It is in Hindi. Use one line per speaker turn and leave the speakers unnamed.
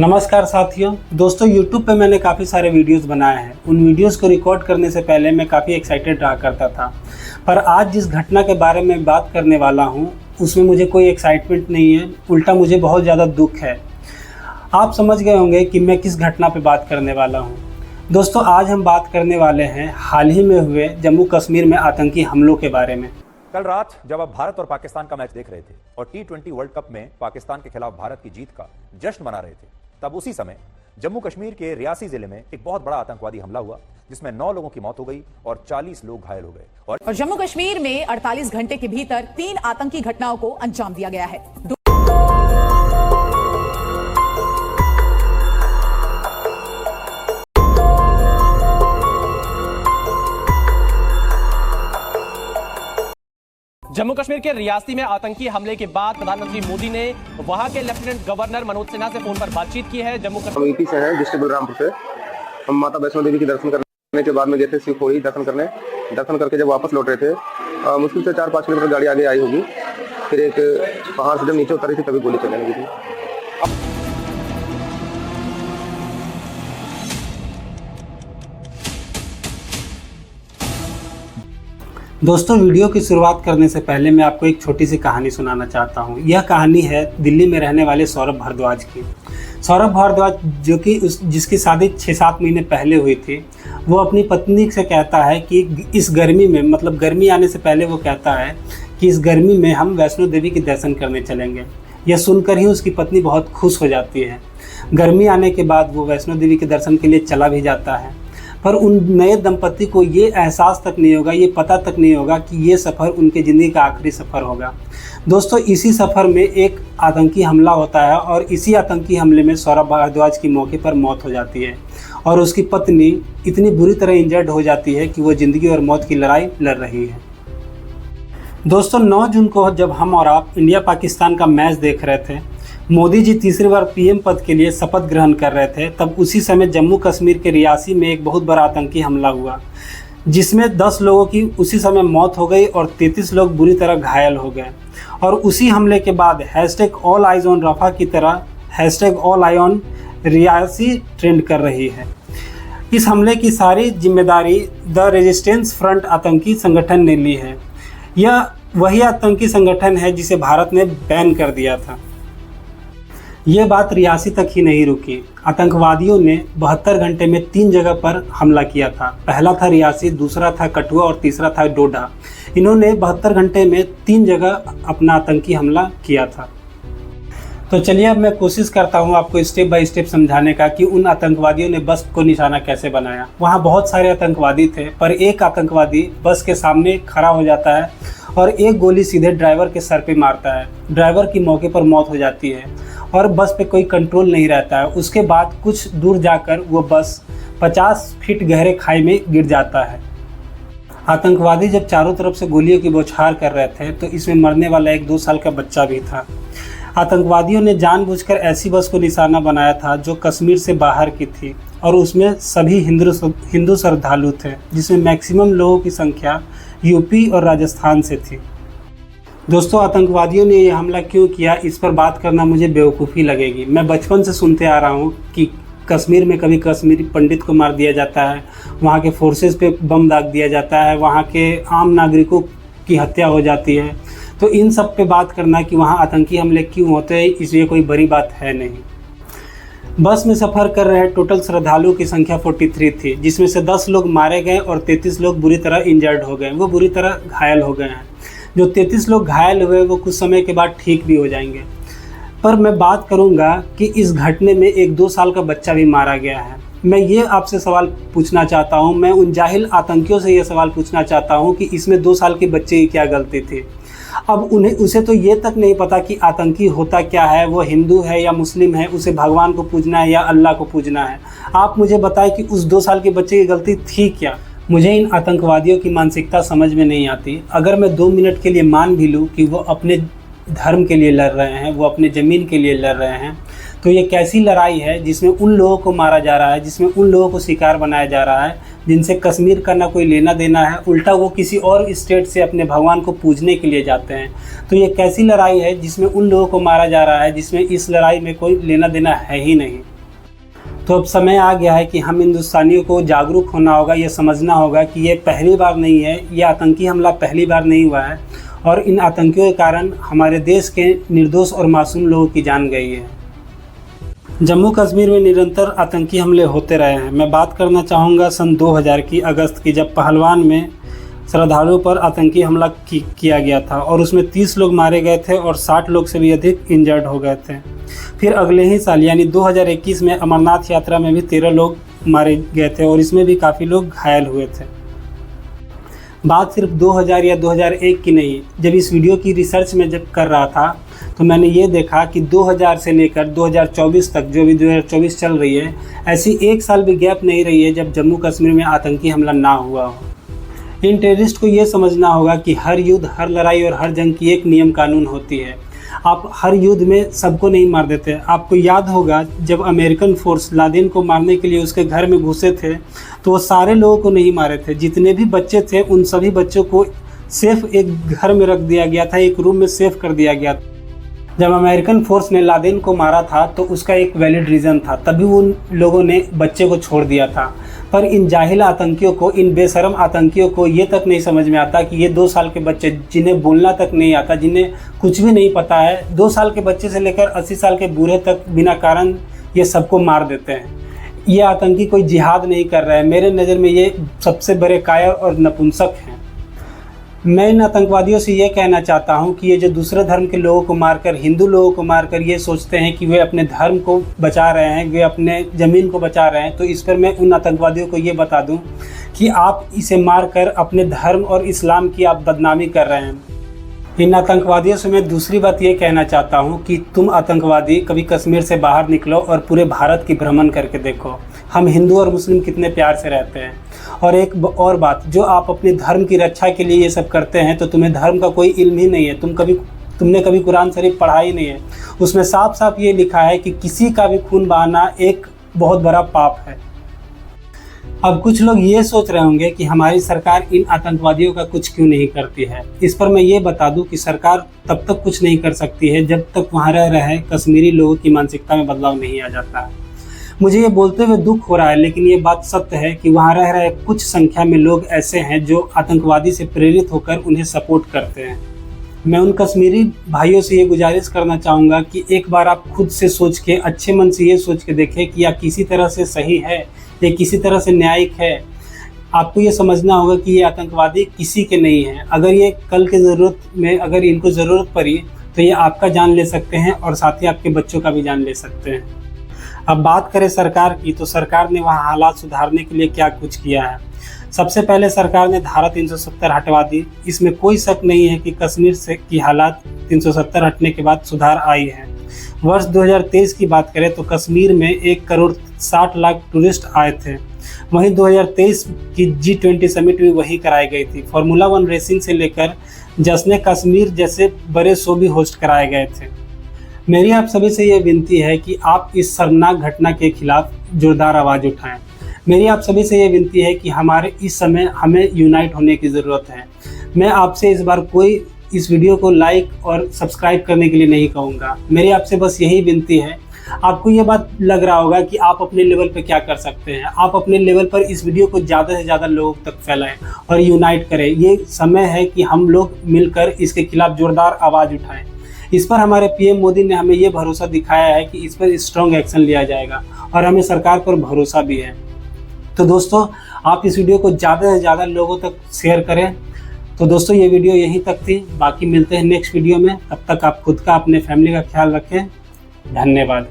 नमस्कार साथियों। दोस्तों YouTube पे मैंने काफ़ी सारे वीडियोस बनाए हैं। उन वीडियोस को रिकॉर्ड करने से पहले मैं काफ़ी एक्साइटेड रहा करता था, पर आज जिस घटना के बारे में बात करने वाला हूँ उसमें मुझे कोई एक्साइटमेंट नहीं है, उल्टा मुझे बहुत ज़्यादा दुख है। आप समझ गए होंगे कि मैं किस घटना पे बात करने वाला हूँ। दोस्तों आज हम बात करने वाले हैं हाल ही में हुए जम्मू कश्मीर में आतंकी हमलों के बारे में।
कल रात जब आप भारत और पाकिस्तान का मैच देख रहे थे और T20 वर्ल्ड कप में पाकिस्तान के खिलाफ भारत की जीत का जश्न मना रहे थे, तब उसी समय जम्मू कश्मीर के रियासी जिले में एक बहुत बड़ा आतंकवादी हमला हुआ जिसमें 9 लोगों की मौत हो गई और 40 लोग घायल हो गए।
और जम्मू कश्मीर में 48 घंटे के भीतर 3 आतंकी घटनाओं को अंजाम दिया गया है।
जम्मू कश्मीर के रियासी में आतंकी हमले के बाद प्रधानमंत्री मोदी ने वहां के लेफ्टिनेंट गवर्नर मनोज सिन्हा से फोन पर बातचीत की है। जम्मू
हम यूपी से हैं, डिस्ट्रिक्ट बलरामपुर से। हम माता वैष्णो देवी के दर्शन करने के बाद में गए थे शिवखोड़ी दर्शन करने। दर्शन करके जब वापस लौट रहे थे, मुश्किल से 4-5 किलोमीटर गाड़ी आगे आई होगी, फिर एक पहाड़ से जब नीचे उतरी थी तभी गोली चलने लगी थी।
दोस्तों वीडियो की शुरुआत करने से पहले मैं आपको एक छोटी सी कहानी सुनाना चाहता हूँ। यह कहानी है दिल्ली में रहने वाले सौरभ भारद्वाज की। सौरभ भारद्वाज जो कि जिसकी शादी 6-7 महीने पहले हुई थी, वो अपनी पत्नी से कहता है कि इस गर्मी में, मतलब गर्मी आने से पहले वो कहता है कि इस गर्मी में हम वैष्णो देवी के दर्शन करने चलेंगे। यह सुनकर ही उसकी पत्नी बहुत खुश हो जाती है। गर्मी आने के बाद वो वैष्णो देवी के दर्शन के लिए चला भी जाता है, पर उन नए दंपति को ये एहसास तक नहीं होगा, ये पता तक नहीं होगा कि ये सफ़र उनके ज़िंदगी का आखिरी सफ़र होगा। दोस्तों इसी सफ़र में एक आतंकी हमला होता है और इसी आतंकी हमले में सौरभ भारद्वाज की मौके पर मौत हो जाती है और उसकी पत्नी इतनी बुरी तरह इंजर्ड हो जाती है कि वो ज़िंदगी और मौत की लड़ाई लड़ रही है। दोस्तों 9 जून को जब हम और आप इंडिया पाकिस्तान का मैच देख रहे थे, मोदी जी तीसरी बार पीएम पद के लिए शपथ ग्रहण कर रहे थे, तब उसी समय जम्मू कश्मीर के रियासी में एक बहुत बड़ा आतंकी हमला हुआ जिसमें 10 लोगों की उसी समय मौत हो गई और 33 लोग बुरी तरह घायल हो गए। और उसी हमले के बाद #ऑल आइज ऑन रफा की तरह #all I on Reasi trend कर रही है। इस हमले की सारी जिम्मेदारी द रेजिस्टेंस फ्रंट आतंकी संगठन ने ली है। यह वही आतंकी संगठन है जिसे भारत ने बैन कर दिया था। ये बात रियासी तक ही नहीं रुकी। आतंकवादियों ने 72 घंटे में 3 जगह पर हमला किया था। पहला था रियासी, दूसरा था कठुआ और तीसरा था डोडा। इन्होंने 72 घंटे में 3 जगह अपना आतंकी हमला किया था। तो चलिए अब मैं कोशिश करता हूँ आपको स्टेप बाय स्टेप समझाने का कि उन आतंकवादियों ने बस को निशाना कैसे बनाया। वहाँ बहुत सारे आतंकवादी थे, पर एक आतंकवादी बस के सामने खड़ा हो जाता है और एक गोली सीधे ड्राइवर के सर पे मारता है। ड्राइवर की मौके पर मौत हो जाती है और बस पे कोई कंट्रोल नहीं रहता है। उसके बाद कुछ दूर जाकर वो बस 50 फीट गहरे खाई में गिर जाता है। आतंकवादी जब चारों तरफ से गोलियों की बौछार कर रहे थे तो इसमें मरने वाला एक 2 साल का बच्चा भी था। आतंकवादियों ने जानबूझकर ऐसी बस को निशाना बनाया था जो कश्मीर से बाहर की थी और उसमें सभी हिंदू श्रद्धालु थे, जिसमें मैक्सिमम लोगों की संख्या यूपी और राजस्थान से थी। दोस्तों आतंकवादियों ने यह हमला क्यों किया, इस पर बात करना मुझे बेवकूफ़ी लगेगी। मैं बचपन से सुनते आ रहा हूँ कि कश्मीर में कभी कश्मीरी पंडित को मार दिया जाता है, वहाँ के फोर्सेस पे बम दाग दिया जाता है, वहाँ के आम नागरिकों की हत्या हो जाती है। तो इन सब पे बात करना कि वहाँ आतंकी हमले क्यों होते हैं, इसलिए कोई बड़ी बात है नहीं। बस में सफ़र कर रहे टोटल श्रद्धालुओं की संख्या 43 थी, जिसमें से 10 लोग मारे गए और 33 लोग बुरी तरह इंजर्ड हो गए, वो बुरी तरह घायल हो गए हैं। जो 33 लोग घायल हुए वो कुछ समय के बाद ठीक भी हो जाएंगे। पर मैं बात करूंगा कि इस घटने में एक 2 साल का बच्चा भी मारा गया है। मैं ये आपसे सवाल पूछना चाहता हूं, मैं उन जाहिल आतंकियों से ये सवाल पूछना चाहता हूं कि इसमें 2 साल के बच्चे की क्या गलती थी। अब उसे तो ये तक नहीं पता कि आतंकी होता क्या है, वो हिंदू है या मुस्लिम है, उसे भगवान को पूजना है या अल्लाह को पूजना है। आप मुझे बताएं कि उस 2 साल के बच्चे की गलती थी क्या। मुझे इन आतंकवादियों की मानसिकता समझ में नहीं आती। अगर मैं 2 मिनट के लिए मान भी लूँ कि वो अपने धर्म के लिए लड़ रहे हैं, वो अपने ज़मीन के लिए लड़ रहे हैं, तो ये कैसी लड़ाई है जिसमें उन लोगों को मारा जा रहा है, जिसमें उन लोगों को शिकार बनाया जा रहा है जिनसे कश्मीर का ना कोई लेना देना है, उल्टा वो किसी और स्टेट से अपने भगवान को पूजने के लिए जाते हैं। तो ये कैसी लड़ाई है जिसमें उन लोगों को मारा जा रहा है जिसमें इस लड़ाई में कोई लेना देना है ही नहीं। तो अब समय आ गया है कि हम हिंदुस्तानियों को जागरूक होना होगा, ये समझना होगा कि ये पहली बार नहीं है, ये आतंकी हमला पहली बार नहीं हुआ है और इन आतंकियों के कारण हमारे देश के निर्दोष और मासूम लोगों की जान गई है। जम्मू कश्मीर में निरंतर आतंकी हमले होते रहे हैं। मैं बात करना चाहूँगा सन 2000 की अगस्त की, जब पहलवान में श्रद्धालुओं पर आतंकी हमला किया गया था और उसमें 30 लोग मारे गए थे और 60 लोग से भी अधिक इंजर्ड हो गए थे। फिर अगले ही साल यानी 2021 में अमरनाथ यात्रा में भी 13 लोग मारे गए थे और इसमें भी काफ़ी लोग घायल हुए थे। बात सिर्फ 2000 या 2001 की नहीं, जब इस वीडियो की रिसर्च में जब कर रहा था तो मैंने ये देखा कि 2000 से लेकर 2024 तक, जो भी 2024 चल रही है, ऐसी एक साल भी गैप नहीं रही है जब जम्मू कश्मीर में आतंकी हमला ना हुआ हो। इन टेररिस्ट को ये समझना होगा कि हर युद्ध, हर लड़ाई और हर जंग की एक नियम कानून होती है। आप हर युद्ध में सबको नहीं मार देते। आपको याद होगा जब अमेरिकन फोर्स लादेन को मारने के लिए उसके घर में घुसे थे तो वो सारे लोगों को नहीं मारे थे। जितने भी बच्चे थे उन सभी बच्चों को सिर्फ एक घर में रख दिया गया था, एक रूम में सेव कर दिया गया था। जब अमेरिकन फोर्स ने लादेन को मारा था तो उसका एक वैलिड रीज़न था, तभी उन लोगों ने बच्चे को छोड़ दिया था। पर इन जाहिल आतंकियों को, इन बेशरम आतंकियों को ये तक नहीं समझ में आता कि ये 2 साल के बच्चे, जिन्हें बोलना तक नहीं आता, जिन्हें कुछ भी नहीं पता है, 2 साल के बच्चे से लेकर 80 साल के बूढ़े तक बिना कारण ये सबको मार देते हैं। ये आतंकी कोई जिहाद नहीं कर रहा है। मेरे नज़र में ये सबसे बड़े कायर और नपुंसक हैं। मैं इन आतंकवादियों से ये कहना चाहता हूँ कि ये जो दूसरे धर्म के लोगों को मारकर, हिंदू लोगों को मारकर ये सोचते हैं कि वे अपने धर्म को बचा रहे हैं, वे अपने ज़मीन को बचा रहे हैं, तो इस पर मैं उन आतंकवादियों को ये बता दूँ कि आप इसे मारकर अपने धर्म और इस्लाम की आप बदनामी कर रहे हैं। इन आतंकवादियों से मैं दूसरी बात ये कहना चाहता हूँ कि तुम आतंकवादी कभी कश्मीर से बाहर निकलो और पूरे भारत की भ्रमण करके देखो, हम हिंदू और मुस्लिम कितने प्यार से रहते हैं। और एक और बात, जो आप अपने धर्म की रक्षा के लिए ये सब करते हैं तो तुम्हें धर्म का कोई इल्म ही नहीं है। तुमने कभी कुरान शरीफ पढ़ा ही नहीं है। उसमें साफ साफ ये लिखा है कि किसी का भी खून बहाना एक बहुत बड़ा पाप है। अब कुछ लोग ये सोच रहे होंगे कि हमारी सरकार इन आतंकवादियों का कुछ क्यों नहीं करती है। इस पर मैं ये बता दूं कि सरकार तब तक कुछ नहीं कर सकती है जब तक वहाँ रह रहे कश्मीरी लोगों की मानसिकता में बदलाव नहीं आ जाता है। मुझे ये बोलते हुए दुख हो रहा है, लेकिन ये बात सत्य है कि वहाँ रह रहे कुछ संख्या में लोग ऐसे हैं जो आतंकवादी से प्रेरित होकर उन्हें सपोर्ट करते हैं। मैं उन कश्मीरी भाइयों से ये गुजारिश करना चाहूँगा कि एक बार आप खुद से सोच के, अच्छे मन से ये सोच के देखें कि आप किसी तरह से सही है या किसी तरह से न्यायिक है। आपको ये समझना होगा कि ये आतंकवादी किसी के नहीं हैं। अगर ये कल के ज़रूरत में, अगर इनको ज़रूरत पड़ी तो ये आपका जान ले सकते हैं और साथ ही आपके बच्चों का भी जान ले सकते हैं। अब बात करें सरकार की, तो सरकार ने वहाँ हालात सुधारने के लिए क्या कुछ किया है। सबसे पहले सरकार ने धारा 370 हटवा दी। इसमें कोई शक नहीं है कि कश्मीर से की हालात 370 हटने के बाद सुधार आई है। वर्ष 2023 की बात करें तो कश्मीर में 1,60,00,000 टूरिस्ट आए थे। वहीं 2023 की G20 समिट भी वहीं कराई गई थी। फार्मूला 1 रेसिंग से लेकर जश्न कश्मीर जैसे बड़े शो भी होस्ट कराए गए थे। मेरी आप सभी से ये विनती है कि आप इस शर्मनाक घटना के खिलाफ जोरदार आवाज़ उठाएं। मेरी आप सभी से ये विनती है कि हमारे इस समय हमें यूनाइट होने की ज़रूरत है। मैं आपसे इस बार कोई इस वीडियो को लाइक और सब्सक्राइब करने के लिए नहीं कहूँगा। मेरी आपसे बस यही विनती है। आपको ये बात लग रहा होगा कि आप अपने लेवल पे क्या कर सकते हैं। आप अपने लेवल पर इस वीडियो को ज़्यादा से ज़्यादा लोगों तक फैलाएं और यूनाइट करें। ये समय है कि हम लोग मिलकर इसके खिलाफ जोरदार आवाज़ उठाएं। इस पर हमारे पीएम मोदी ने हमें ये भरोसा दिखाया है कि इस पर स्ट्रॉन्ग एक्शन लिया जाएगा और हमें सरकार पर भरोसा भी है। तो दोस्तों, आप इस वीडियो को ज़्यादा से ज़्यादा लोगों तक शेयर करें। तो दोस्तों, ये वीडियो यहीं तक थी। बाकी मिलते हैं नेक्स्ट वीडियो में। तब तक आप खुद का, अपने फैमिली का ख्याल रखें। धन्यवाद।